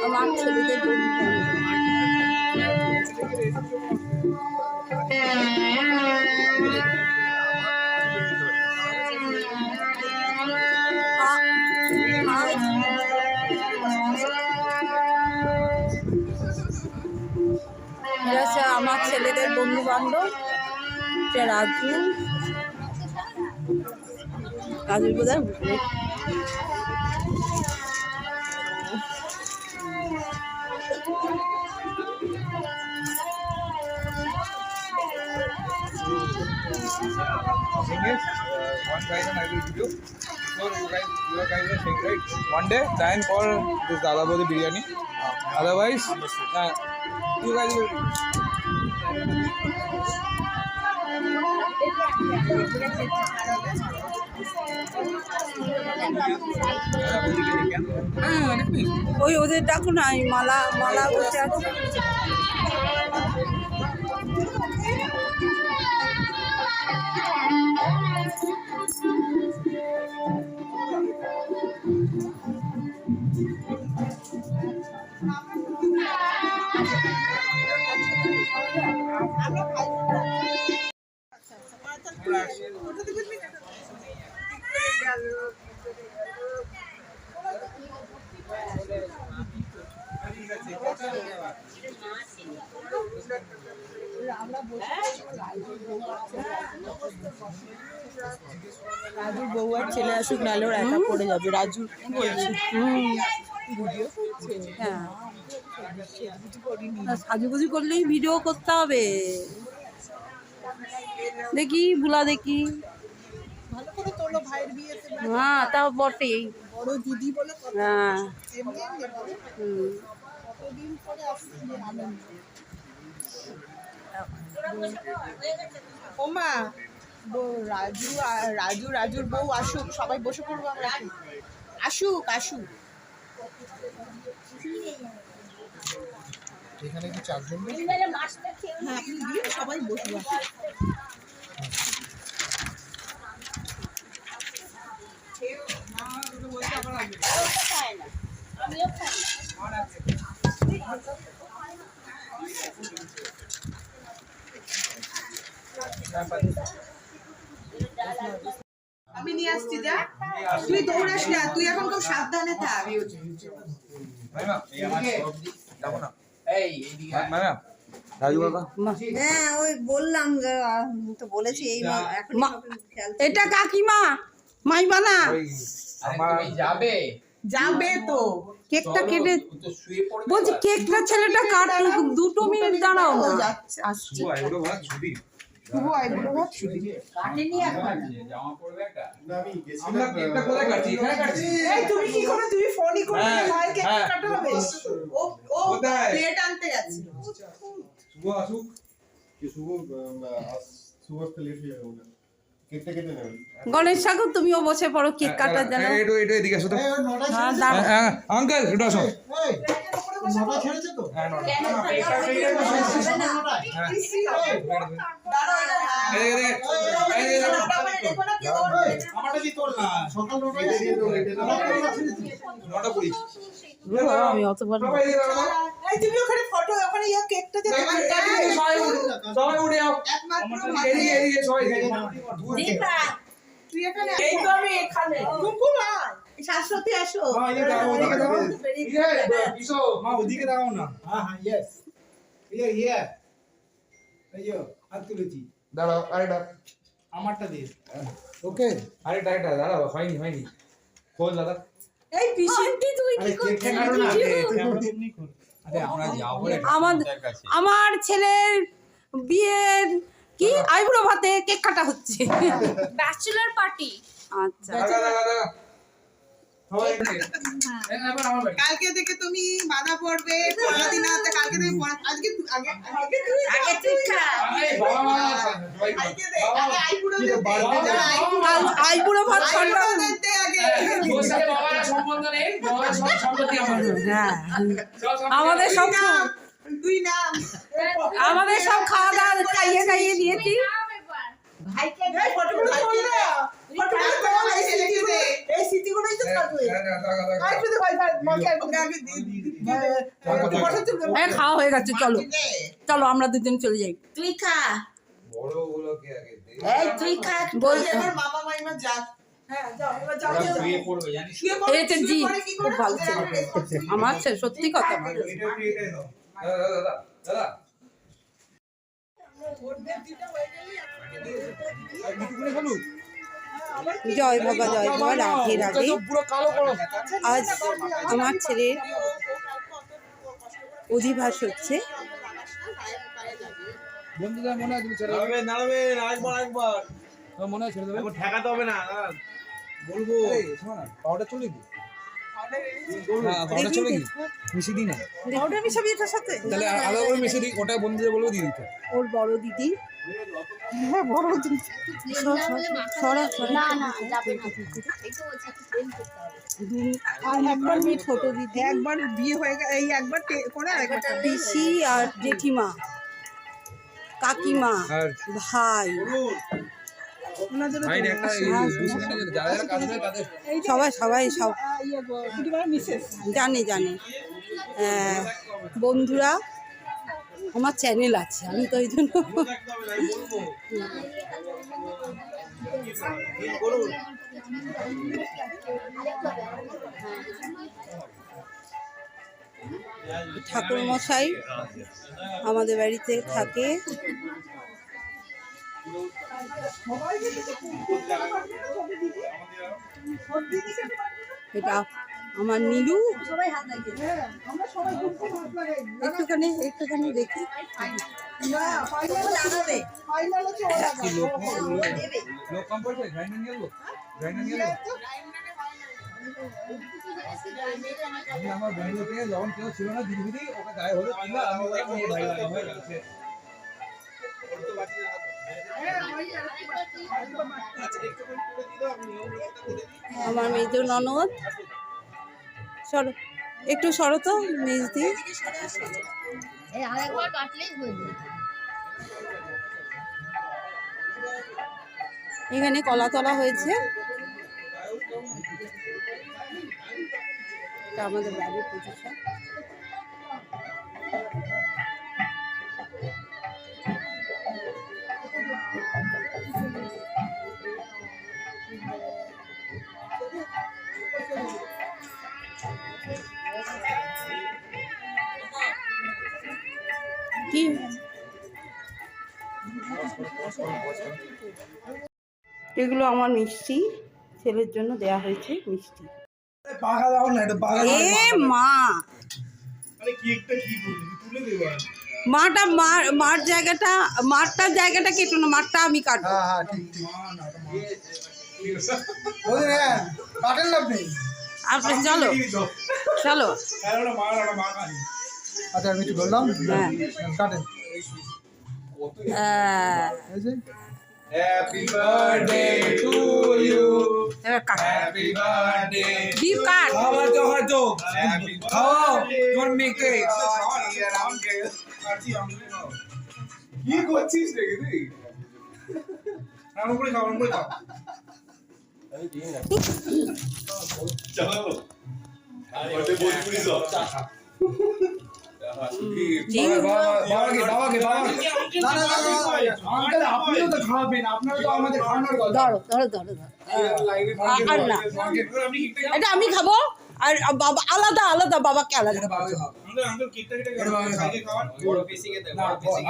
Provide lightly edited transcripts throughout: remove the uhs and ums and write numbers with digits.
আমার ছেলেদের আমার ছেলেদের বন্ধু বান্ধব রাজু রাজুর বোধহয় one guy and I will video. So you guys are saying right. One day, Diane call this Dada Bodhi biryani. Otherwise, you guys will. ওই ওদের ডাকো না, মালা মালা বসে আছে। রাজুর বউ আর ছেলে আসুক, নাহলে ওরা একা পড়ে যাবে। রাজু হ্যাঁ, সাজুগুজু করলেই ভিডিও করতে হবে। দেখি বুলা দেখি, হ্যাঁ তাও বটেই। হ্যাঁ ওমা রাজু রাজু রাজুর বউ আসুক, সবাই বসে পড়বো আমরা। আসুক আসুক। এখানে কি চারজন? হ্যাঁ আপনি দিন, সবাই বসবো। আমি নিয়ে আসছি, যা তুই দৌড়াস না, তুই এখন খুব সাবধানে থাক। হ্যাঁ ওই বললাম তো, বলেছি এই এটা কাকিমা মাইবা না যাবে যাবে তো। কেকটা কেটে বলছি, কেকটা ছেলেটা কাট, 2 মিনিট দাঁড়াও না। আসছে শুভ আইবুড়ো ভাত শুধু কাটেনি এখন। জামা পরবে একটা না, আমি আমরা কেকটা কোথায় কাটছি? এখানে কাটছি। এই তুমি কি করে, তুমি ফোনই করে ভাই কেক কাটা হবে। ও প্লেট আনতে গেছে। শুভ আসুক, কি শুভ শুভ প্লেট হয়ে যাবে। কেকটা কেটে নেবেন। গণেশ ঠাকুর তুমিও বসে পড়ো, কেক কাটা জানো। এটা এদিকে আসো তো। হ্যাঁ দাঁড়াও। আঙ্কেল এটা আসো। নটা ছেড়েছে তো? হ্যাঁ নটা। আমারটা দি তোল না, সকাল 9টায় নটা 20। আমি অত বড় এই তুমি ওখানে ফটো, ওখানে ইয়া কেকটা যে সবাই উঠে যাও। এদিকে সবাই দীপা তুই এখানে, এই তো আমি এখানে। কুকু মা শাশ্বতী আসো। হ্যাঁ এই দাও, ওদিকে দাও। পিছো মা ওদিকে দাও না। হ্যাঁ হ্যাঁ ইয়েস। ইয়ে এই যে হাত তুলেছি। দাঁড়াও আরেকটা। আমারটা দে। ওকে। আরেকটা দাঁড়াও, হয়নি খোল দাদা। এই পিছনটি তুই কি করছিস? আরে আমরা যাবো আমার ছেলের বিয়ের কি আইবুড়ো ভাতে কেক কাটা হচ্ছে, ব্যাচেলর পার্টি। আচ্ছা কালকে থেকে তুমি বাধা পড়বে, পড়া দিন হাতে। কালকে তুমি আজকে আগে তুই খা। আইবুড়ো ভাত দিতে আগে। হ্যাঁ আমাদের সব তুই না, আমাদের সব খাওয়া দাওয়া খাইয়ে দিয়েছি। খাওয়া হয়ে গেছে, চলো চলো আমরা দুজন চলে যাই। তুই খা, বড়গুলোকে আগে দে। এই তুই খা, মামা মাইমা যাক। হ্যাঁ যাও, এবার যাও, ওরা যাও। শুয়ে পড়বে জানিস তো? শুয়ে পড়ে, এই যে জি, শুয়ে পড়ে কি খুব করে? ভালো ছিল। আমার সত্যি কথা ভালো। এটা এটাই দাও। দাদা দাদা দাদা জয় বাবা জয় বাবা। রাতের আগে পুরো কালো করো। আজ আমার ছেলের অধিবাস হচ্ছে। বন্ধুদের মনে হয় তুমি ছেড়ে দেবে। নাড়বেন আরেকবার তোমার মনে হয় ছেড়ে দেবে। এখন ঠেকাতে হবে না বলবো এই, শোনো না, পাউডার চলে কি? হ্যাঁ, পাউডার চলে কি? মিশিয়ে দিই না। পাউডার মিশাবি এটার সাথে? তাহলে আলাদা করে মিশিয়ে দিই, ওটা বন্ধুদের বলবো দিয়ে দিতে। ওর বড় দিদি, হ্যাঁ বড় দিদি, সরা না না যাবে না, এই তো বলছি একটু প্রেম করতে হবে। আর একবার মেয়ে ছোট দিদি, একবার বিয়ে হয়ে গেছে, এই একবার করে আরেকবার পিসি আর জেঠিমা, কাকিমা, আর ভাই, ওনাদের ভাই একটা যারা যারা কাজ করে তাদের সবাই সবাই সব মিসেস জানে জানে। বন্ধুরা, আমার চ্যানেল আছে, আমি তো এই জন্য ঠাকুর মশাই আমাদের বাড়িতে থাকে। এটা আমার নীলু। একটুখানি একটুখানি দেখি। কি লোক লোক কম পড়ছে, গ্রাইন্ডার নিয়ে এলো, গ্রাইন্ডার নিয়ে এলো। আমি আমার বন্ধু থেকে যখন কেউ ছিল না দিদি দিদি ওকে গায়ে হলুদ কিনলা, আমি ওকে ভাই লাগা হয়ে গেছে। আমার মেজো ননদ, সরো একটু, সরো তো মেজদি। এই আরেকবার কাটলেই হয়ে যাবে। এখানে কলা তলা হয়েছে, এটা আমাদের বাড়ির পজিশন। কি এগুলো আমার মিষ্টি, ছেলের জন্য দেয়া হয়েছে মিষ্টি। পাখা দাও না, এটা পাখা এ মা, আরে কেকটা কি করবি তুলে দেবো মাটা মার জায়গাটা, মারটার জায়গাটা কেটো না, মারটা আমি কাটবো। হ্যাঁ হ্যাঁ ঠিক ঠিক ওদের হ্যাঁ কাটেন না আপনি আপনি চলো চলো। আচ্ছা আমি একটু বললাম হ্যাঁ কাটেন হ্যাপি বার্থডে টু ইউ, এবার কাট, হ্যাপি বার্থডে। ডিপ কাট। খাওয়া তো হয়তো খাও তোর মেয়েকে। কি করছিস রে তুই? রান্না করে খাও, রান্না করে খাও। বাবাকে আঙ্কেল আপনিও তো খাওয়াবেন, আপনারা তো আমাদের খাওয়ানোর কথা। ধরো ধরো ধরো ধরো। আর না, এটা আমি খাবো, আর বাবা আলাদা আলাদা, বাবাকে আলাদা।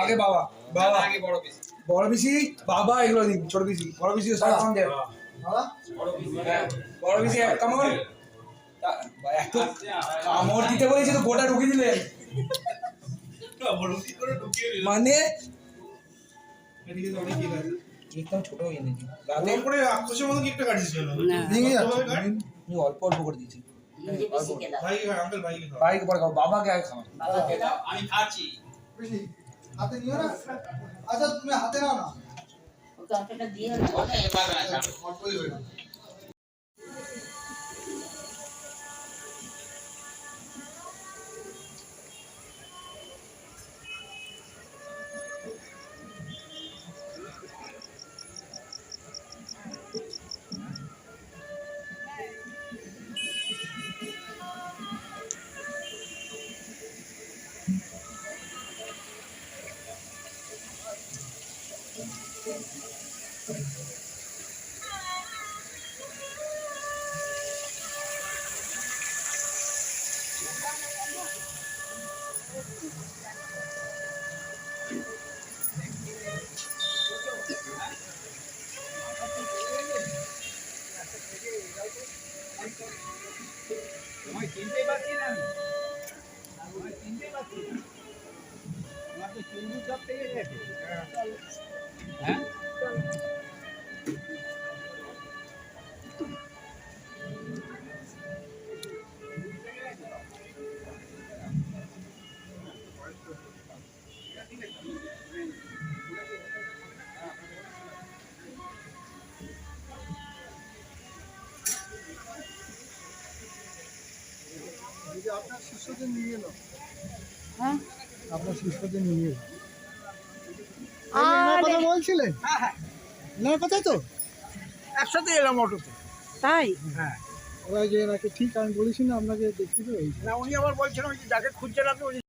আগে বাবা, বাবা আগে বড় পিসি, বাবা এগুলো দিন, ছোট পিসি, বড় পিসি সব কম দেয়। বড় পিসি এক কামড়, এত কামড় দিতে বলেছি তো গোটা ঢুকিয়ে দিলে, মানে কেকটা ছোট হয়ে এনেছি করে আকাশের মতো কেকটা কাটিস কেন না, ভেঙে যাচ্ছে, আমি অল্প অল্প করে দিচ্ছি। ভাই আঙ্কেল ভাই ভাইকে পরে খাও, বাবাকে আগে খাওয়া। আমি খাচ্ছি। বেশি হাতে নিও না আচ্ছা তুমি হাতে নাও না ওকে অতটা দিয়ে না। এবার না অল্পই হয়ে গেল। তোমায় চিনতেই পারছি না আমি। তোমায় চিনতেই পারছি না। তোমার তো চুলগুলো সব থেকে গেছে। হ্যাঁ? আপনার শিষ্যদের নিয়ে এলো হ্যাঁ আপনার শিষ্যদের নিয়ে এলো আর কথা বলছিলেন না কথা তো একসাথে এলাম অটোতে। তাই ওরা যে নাকি ঠিক আমি বলেছি না আপনাকে দেখছি তো না উনি আবার বলছেন ওই যে যাকে খুঁজছেন আপনি